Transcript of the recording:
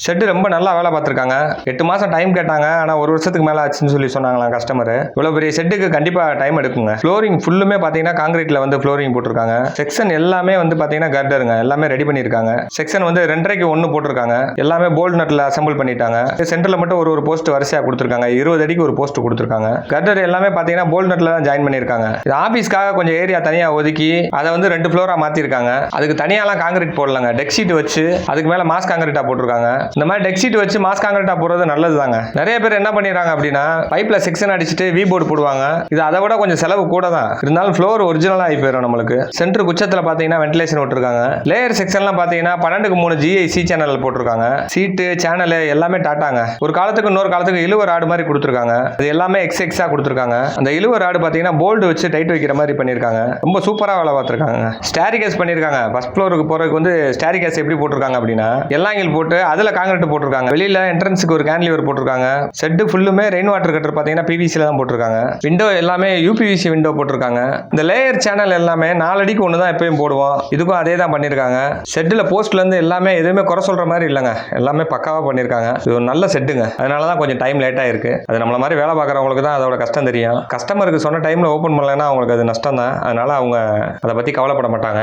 Shed ரொம்ப நல்லா வேலை பார்த்துருக்காங்க. 8 மாசம் டைம் கேட்டாங்க. ஆனா 1 வருஷத்துக்கு மேல ஆச்சுன்னு சொல்லி சொன்னாங்களாம் கஸ்டமர். இவ்வளவு பெரிய ஷெட்டுக்கு கண்டிப்பா டைம் எடுக்குங்க. ஃப்ளோரிங் ஃபுல்லுமே பாத்தீங்கன்னா கான்கிரீட்ல வந்து ஃப்ளோரிங் போட்டிருக்காங்க. செக்ஷன் எல்லாமே வந்து பாத்தீங்கன்னா கர்டருங்க. எல்லாமே ரெடி பண்ணிருக்காங்க. செக்ஷன் வந்து 2.5க்கு 1 போட்டிருக்காங்க. எல்லாமே போல்ட் நட்ல அசெம்பிள் பண்ணிட்டாங்க. சென்டர்ல மட்டும் ஒரு போஸ்ட் வரிசையா கொடுத்திருக்காங்க. 20 அடிக்கு ஒரு போஸ்ட் கொடுத்திருக்காங்க. கர்டர் எல்லாமே பாத்தீங்கன்னா போல்ட் நட்ல தான் ஜாயின் பண்ணிருக்காங்க. இது ஆபீஸ்க்காக கொஞ்சம் ஏரியா தனியா ஒதுக்கி அதை வந்து 2 ஃப்ளோரா மாத்திருக்காங்க. அதுக்கு தனியாலாம் கான்கிரீட் போடலங்க. டெக் ஷீட் வச்சு அதுக்கு மேல மாஸ் கான்கிரீட்டா போட்டிருக்காங்க. இந்த மாதிரி டெக் ஷீட் வச்சு மாஸ் கான்கிரீட்டா போடுறது நல்லது தாங்க. நிறைய பேர் என்ன பண்ணிடுறாங்க அப்படின்னா பைப்ல செக்ஷன் அடிச்சுட்டு வி போர்டு போடுவாங்க. இது அதை விட கொஞ்சம் செலவு கூட தான் இருந்தாலும் ஃப்ளோர் ஒரிஜினலா ஆகி போயிடும் நம்மளுக்கு. சென்டர் குச்சத்துல பாத்தீங்கன்னா வென்டிலேஷன் விட்டுருக்காங்க. லேயர் செக்ஷன்லாம் பாத்தீங்கன்னா 12க்கு 3 GIC சேனல் போட்டிருக்காங்க. சீட்டு சேனல் எல்லாமே டாட்டாங்க. ஒரு காலத்துக்கு இன்னொரு காலத்துக்கு இழுவ ராடு மாதிரி கொடுத்துருக்காங்க. அது எல்லாமே எக்ஸா கொடுத்துருக்காங்க. அந்த இழுவ ராடு பாத்தீங்கன்னா போல்டு வச்சு டைட் வைக்கிற மாதிரி பண்ணிருக்காங்க. ரொம்ப சூப்பரா வேலை பார்த்திருக்காங்க. ஸ்டேரிகேஸ் பண்ணிருக்காங்க. ஃபர்ஸ்ட் ஃப்ளோருக்கு போறதுக்கு வந்து ஸ்டேரிகேஸ் எப்படி போட்டிருக்காங்க அப்படின்னா எல்லாங்கில் போட்டு அதுல கான்கிரீட் போட்டிருக்காங்க. வெளியில என்ட்ரன்ஸுக்கு ஒரு கேன்லிவர் போட்டிருக்காங்க. செட் ஃபுல்லுமே ரெயின் வாட்டர் கட்டர் பாத்தீங்கன்னா PVCல தான் போட்டிருக்காங்க. விண்டோ எல்லாமே UPVC விண்டோ போட்டிருக்காங்க. இந்த லேயர் சேனல் எல்லாமே 4 அடிக்கு 1 தான் எப்பயும் போடுவோம். இதுக்கும் அதே தான் பண்ணிருக்காங்க. செட்ல போஸ்ட்ல இருந்து எல்லாமே எதுவுமே குறை சொல்ற மாதிரி இல்லைங்க. எல்லாமே பக்காவா பண்ணிருக்காங்க. இது ஒரு நல்ல செட்டுங்க. அதனால தான் கொஞ்சம் டைம் லேட் ஆயிருக்கு. அது நம்மள மாதிரி வேலை பார்க்குறவங்களுக்கு தான் அதோட கஷ்டம் தெரியும். கஸ்டமருக்கு சொன்ன டைம்ல ஓப்பன் பண்ணலைன்னா அவங்களுக்கு அது நஷ்டம் தான். அதனால அவங்க அதை பத்தி கவலைப்பட மாட்டாங்க.